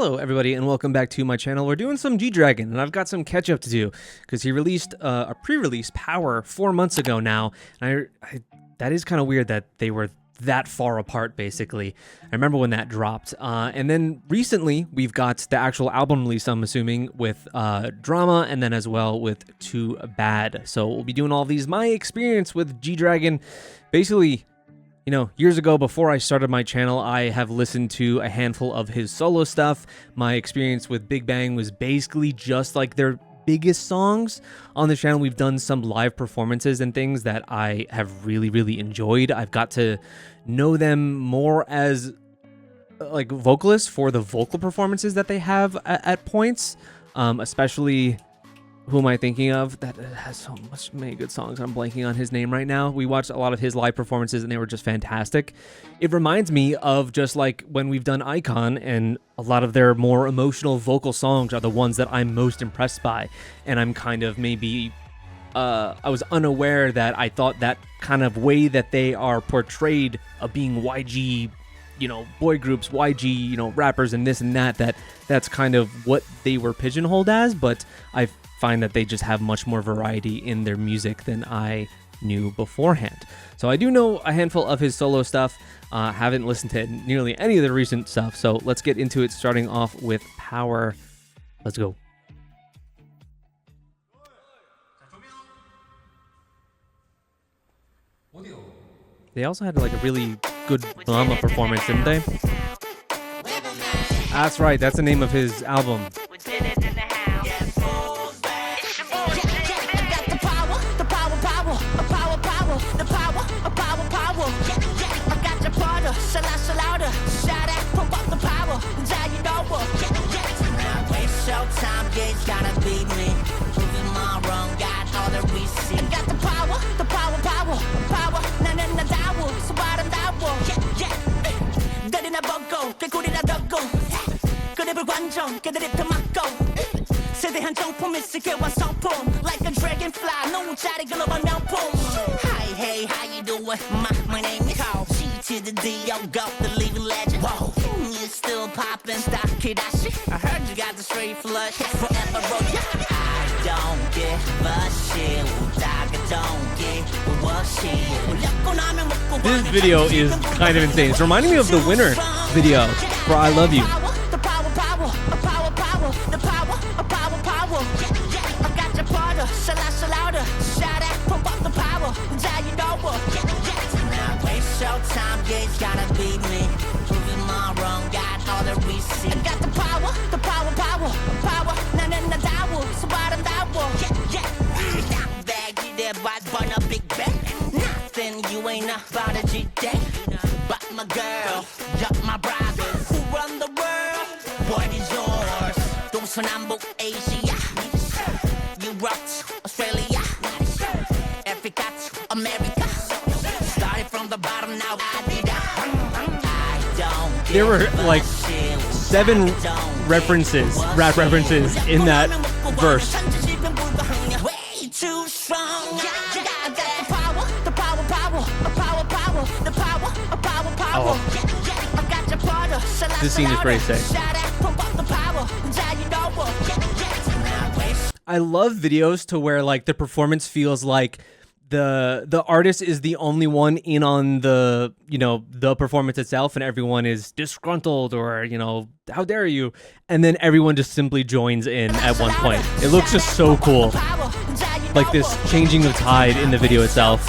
Hello everybody and welcome back to my channel. We're doing some G-Dragon and I've got some catch up to do because he released a pre-release Power 4 months ago now. And that is kind of weird that they were that far apart basically. I remember when that dropped. And then recently we've got the actual album release, I'm assuming, with Drama and then as well with Too Bad. So we'll be doing all these. My experience with G-Dragon, basically, you know, years ago, before I started my channel, I have listened to a handful of his solo stuff. My experience with Big Bang was basically just like their biggest songs. On the channel, we've done some live performances and things that I have really enjoyed. I've got to know them more as like vocalists for the vocal performances that they have at points, especially... Who am I thinking of? That has many good songs. I'm blanking on his name right now. We watched a lot of his live performances and they were just fantastic. It reminds me of just like when we've done Icon, and a lot of their more emotional vocal songs are the ones that I'm most impressed by. And I'm kind of maybe, I was unaware that I thought that kind of way that they are portrayed of being YG, you know, boy groups, YG, you know, rappers and this and that's kind of what they were pigeonholed as, but I find that they just have much more variety in their music than I knew beforehand. So I do know a handful of his solo stuff, haven't listened to nearly any of the recent stuff, so let's get into it, starting off with Power. Let's go. They also had like a really good drama performance, didn't they? That's right, that's the name of his album. 세대한 정품이 쓰게와 성품 like a dragonfly 너무 잘 글로벌 명품. Hi, hey, how you doing? My name is C to the D, I got the living legend. Whoa, you still poppin', stop Kidashi. I heard you got the straight flush forever, bro. I don't give a shit. I don't give a shit. This video is kind of insane. It's reminding me of the Winner video for I Love You. Time gates gotta beat me. Proving my wrong, got all the receipts. I got the power. 나는 나다워, 수발은 다워. Baggy there, but burn a big bang. Nothing you ain't about a G-Day. But my girl, you're my brother. Who run the world? What is yours? 동서남북 Asia, Europe, Australia, Africa, America. From the bottom now, there were like 7 rap references in that verse. Oh. This scene is pretty sick. I love videos to where like the performance feels like the artist is the only one in on the, you know, the performance itself, and everyone is disgruntled or, you know, how dare you, and then everyone just simply joins in at one point. It looks just so cool, like this changing of tide in the video itself.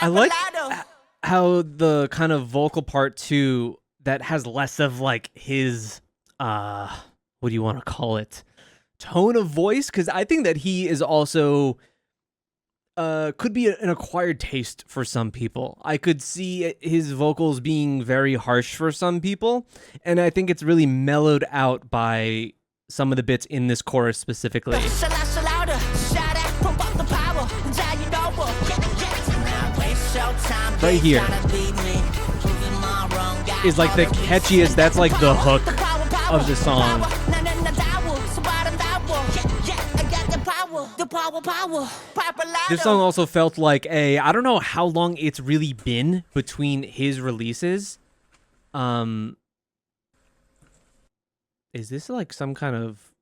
I like how the kind of vocal part too that has less of like his what do you want to call it, tone of voice, because I think that he is also could be an acquired taste for some people. I could see his vocals being very harsh for some people, and I think it's really mellowed out by some of the bits in this chorus specifically. Right here is like the catchiest, that's like the hook of the song. the power, This song also felt like I don't know how long it's really been between his releases. Is this like some kind of,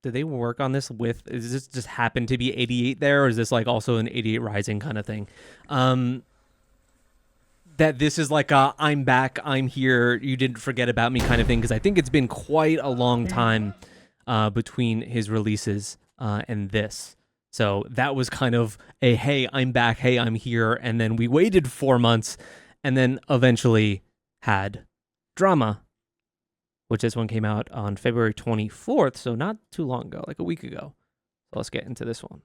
did they work on this with, is this just happen to be 88 there, or is this like also an 88 Rising kind of thing? That this is like a I'm back, I'm here, you didn't forget about me kind of thing, because I think it's been quite a long time between his releases and this. So that was kind of a hey, I'm back, hey, I'm here, and then we waited 4 months and then eventually had Drama, which this one came out on February 24th, so not too long ago, like a week ago. So let's get into this one.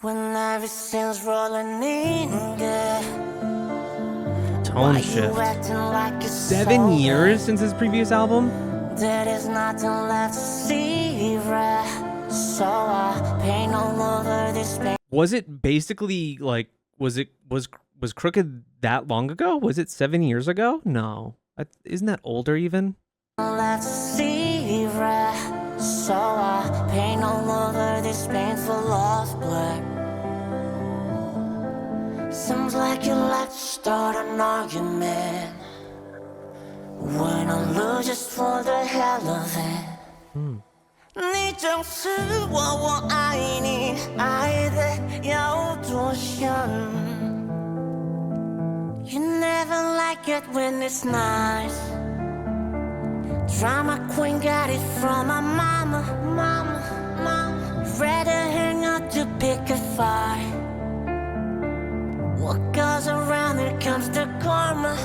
When everything's rolling in, Tone shift. 7 years since his previous album? There is nothing left to see, so I paint all over this pain. Was it basically like, was Crooked that long ago? Was it 7 years ago? No. Isn't that older even? Left to see, so I paint all over this painful lost blood. Seems like you like to start an argument when I lose just for the hell of it. 你就是我爱你爱的有多深 You never like it when it's nice. Drama queen got it from my mama. Rather hang out to pick a fight. What goes around, there comes the karma.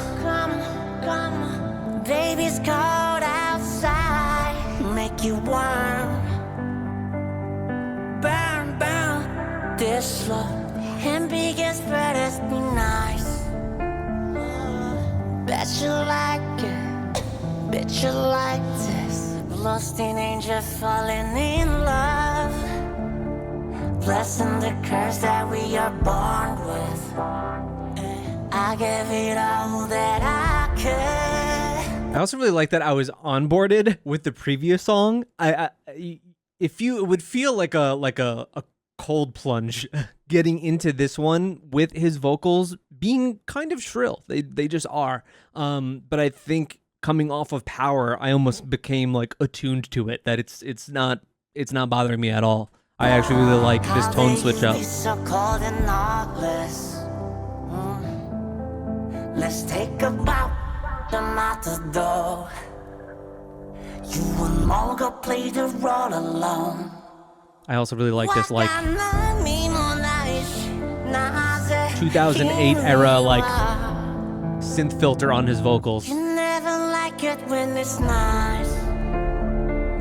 Baby's cold outside, make you warm. Burn, this love. And biggest brothers be nice. Bet you like it, bet you like this. Lost in angel falling in love. Blessing the curse that we are born with. I gave it all that I could. I also really like that I was onboarded with the previous song. It would feel like a cold plunge getting into this one with his vocals being kind of shrill. They just are. But I think coming off of Power, I almost became like attuned to it. That it's not bothering me at all. I actually really like this tone switch up. So cold and heartless. Let's take a bow. I'm out the door. You will no go play the role alone. I also really like this like 2008 era like synth filter on his vocals. You never like it when it's nice.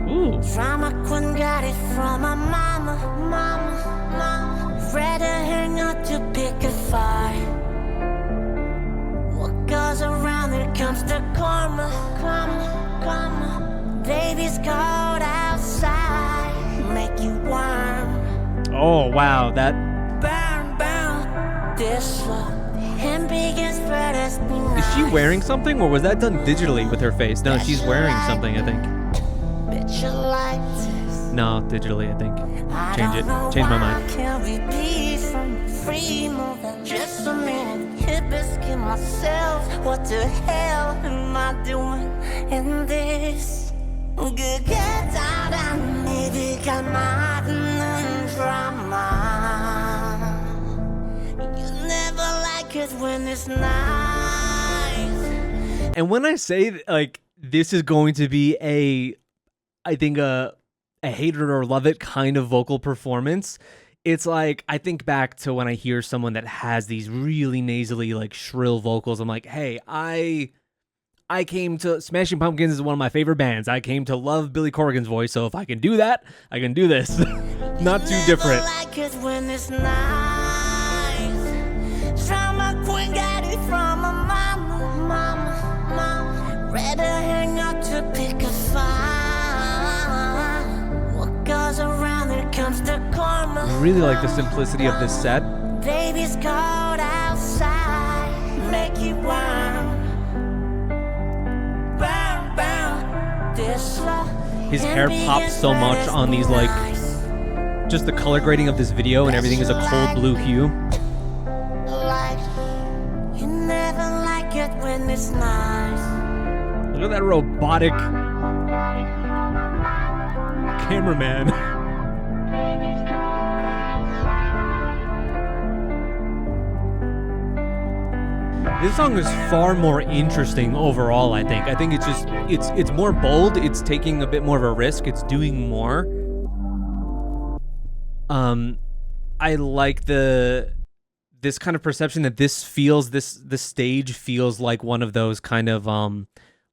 Ooh. Drama queen got it from my mama. Rather hang out to pick a fight. What goes around, there comes the karma. Baby's cold outside, make you warm. Oh wow, that Burn, this love. And biggest brothers be nice. is she wearing something, or was that done digitally with her face? No, she's wearing something, I think. Bet you like this. No, digitally, I think. I Change don't it. know Change my why mind. I can't be from free moving. Just a minute, hit biscuit myself. What the hell am I doing in this? Good get out and maybe got my drama. You never like it when it's nice. And when I say like this is going to be I think a hate it or love it kind of vocal performance, it's like I think back to when I hear someone that has these really nasally like shrill vocals. I'm like, hey, I came to Smashing Pumpkins is one of my favorite bands. I came to love Billy Corgan's voice, so if I can do that, I can do this. Not too different. Like it when it's nice. Drama queen got it from my mama. Rather hang out to pick a fight. What goes around, there comes the karma. I really like the simplicity of this set. Baby's cold outside, make you warm. Burn, His hair pops so much on these, like, just the color grading of this video, and everything is a cold blue hue. You never like it when it's nice. Look at that robotic cameraman. This song is far more interesting overall, I think. I think it's just, it's more bold, it's taking a bit more of a risk, it's doing more. I like this kind of perception that this stage feels like one of those kind of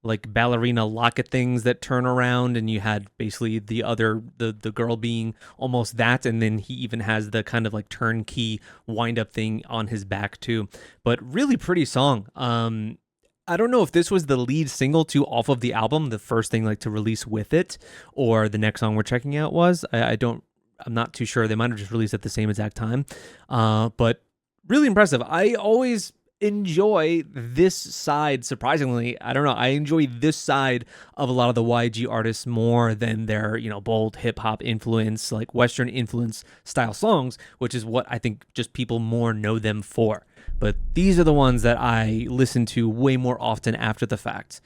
like ballerina locket things that turn around, and you had basically the girl being almost that, and then he even has the kind of like turnkey wind up thing on his back too. But really pretty song. I don't know if this was the lead single to off of the album, the first thing like to release with it, or the next song we're checking out was. I'm not too sure. They might have just released at the same exact time. But really impressive. I always enjoy this side, surprisingly. I don't know. I enjoy this side of a lot of the YG artists more than their, bold hip-hop influence, like Western influence style songs, which is what I think just people more know them for. But these are the ones that I listen to way more often after the fact.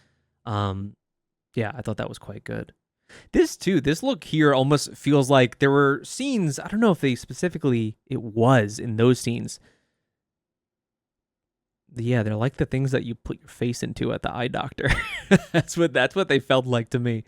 Yeah, I thought that was quite good. This look here almost feels like there were scenes, I don't know if they specifically, it was in those scenes. Yeah, they're like the things that you put your face into at the eye doctor. that's what they felt like to me.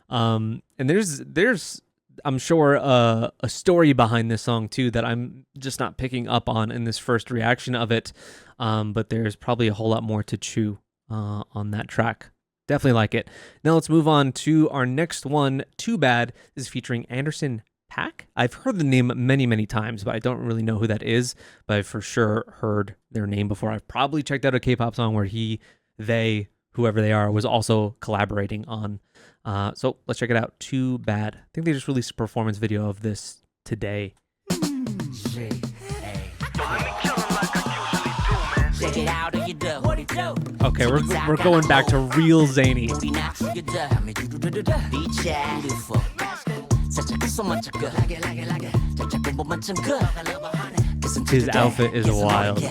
And there's I'm sure a story behind this song too that I'm just not picking up on in this first reaction of it. But there's probably a whole lot more to chew on that track. Definitely like it. Now let's move on to our next one, Too Bad. This is featuring Anderson .Paak. I've heard the name many, many times, but I don't really know who that is. But I've for sure heard their name before. I've probably checked out a K-pop song where they, whoever they are, was also collaborating on. So let's check it out. Too Bad. I think they just released a performance video of this today. Okay, we're going back to real zany. His outfit is wild.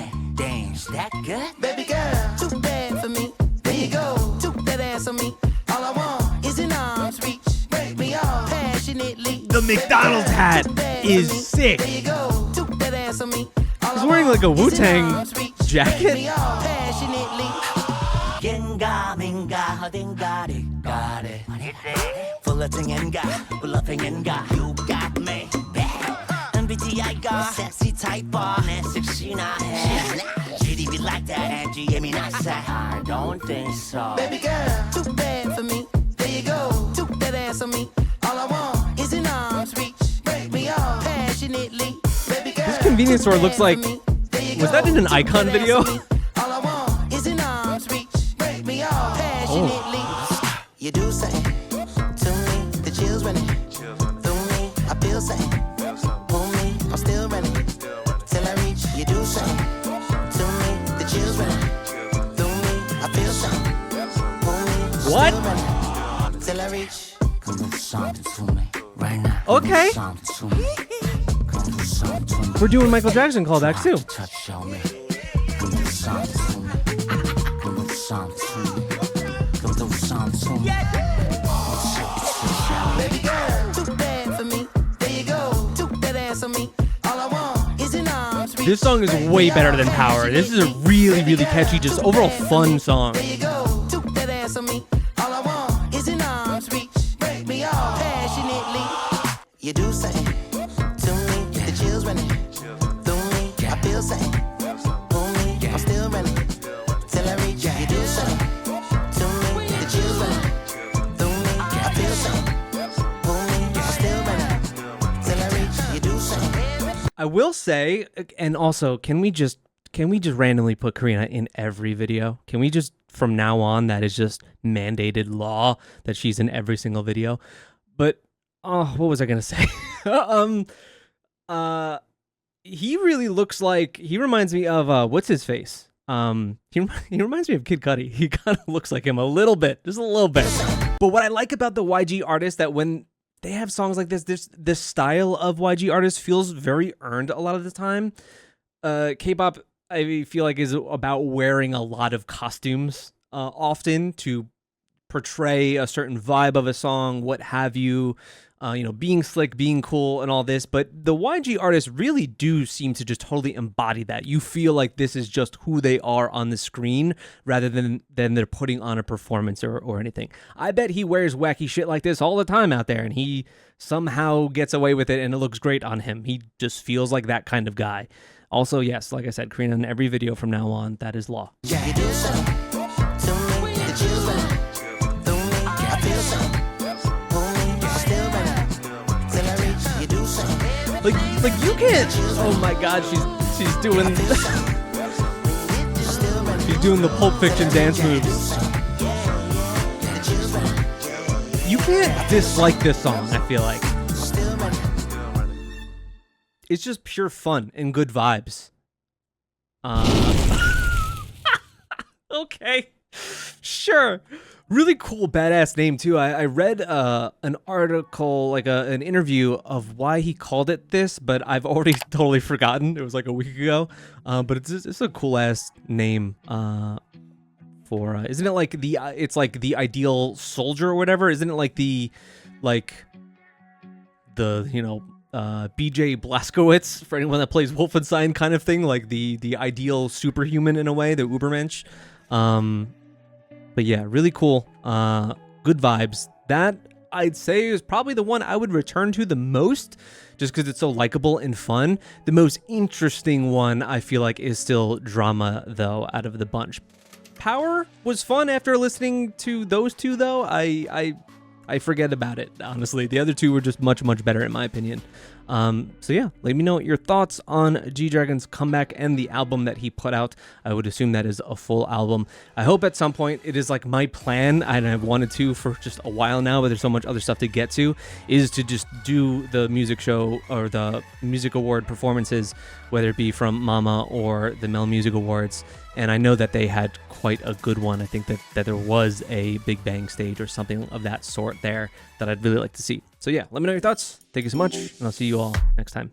Baby girl, too bad for me. There you go, too that ass on me. All I want is an arm's reach. Break me off passionately. The McDonald's hat is sick. There you go, too that ass on me. He's wearing like a Wu-Tang jacket. You got me. MBTI got sexy type bar. GDB like that, Angie, I don't think so. Baby girl, too bad for me. There you go, too that ass on me. All I want is an arm's reach. Break me off passionately. Baby girl, this convenience store looks like, was that in an Icon video? All I want is an arm's reach. Break me off passionately. You do something to me, the chills running through me. I feel something. Pull me, I'm still running till I reach. You do something to me, the chills running through me. I feel something. Pull me, I'm what? still running till I reach. Come do something to me right now. Okay. Something to me. Come do something to me. We're doing Michael Jackson callbacks too. Touch, show me. Come do something to me. Come do something to me. Come do something to me. Baby girl, too bad for me. There you go, too that ass on me. All I want is an arm's reach. This song is way better than Power. This is a really, really catchy, just overall fun song. There you go, too that ass on me. All I want is an arm's reach. Break me off passionately. You do something to me, the chills running through me. I feel something. Pull me, I'm still running till I reach. You do something to me, the chills running through me. I feel something. Pull me, I'm still running till I reach. You do something. I will say, and also, can we just randomly put Karina in every video? Can we just, from now on, that is just mandated law that she's in every single video? But what was I gonna say? He really looks like, he reminds me of what's his face? He reminds me of Kid Cudi. He kind of looks like him a little bit, just a little bit. But what I like about the YG artists that when they have songs like this style of YG artist feels very earned a lot of the time. K-pop, I feel like, is about wearing a lot of costumes often to portray a certain vibe of a song, what have you. Being slick, being cool, and all this. But the YG artists really do seem to just totally embody that. You feel like this is just who they are on the screen rather than they're putting on a performance or anything. I bet he wears wacky shit like this all the time out there, and he somehow gets away with it, and it looks great on him. He just feels like that kind of guy. Also, yes, like I said, Karina, in every video from now on, that is law. Yeah, you do so. To me, that you better. Through me, I feel so. Pull me, still better. Till I reach, you do so. Like you can't. Oh my God, she's doing she's doing the Pulp Fiction dance moves. You can't dislike this song. I feel like it's just pure fun and good vibes. Okay, sure. Really cool, badass name too. I read an article, like an interview of why he called it this, but I've already totally forgotten. It was like a week ago. But it's a cool ass name. For isn't it like it's like the ideal soldier or whatever? Isn't it like the BJ Blazkowicz, for anyone that plays Wolfenstein kind of thing, like the ideal superhuman in a way, the Ubermensch. But yeah, really cool. Good vibes. That I'd say is probably the one I would return to the most, just because it's so likable and fun. The most interesting one I feel like is still Drama, though, out of the bunch. Power was fun after listening to those two, though. I forget about it, honestly. The other two were just much, much better in my opinion. So yeah, let me know your thoughts on G-Dragon's comeback and the album that he put out. I would assume that is a full album. I hope at some point, it is like my plan, and I've wanted to for just a while now, but there's so much other stuff to get to, is to just do the music show or the music award performances, whether it be from Mama or the Mel Music Awards. And I know that they had quite a good one. I think that there was a Big Bang stage or something of that sort there that I'd really like to see. So yeah, let me know your thoughts. Thank you so much, and I'll see you all next time.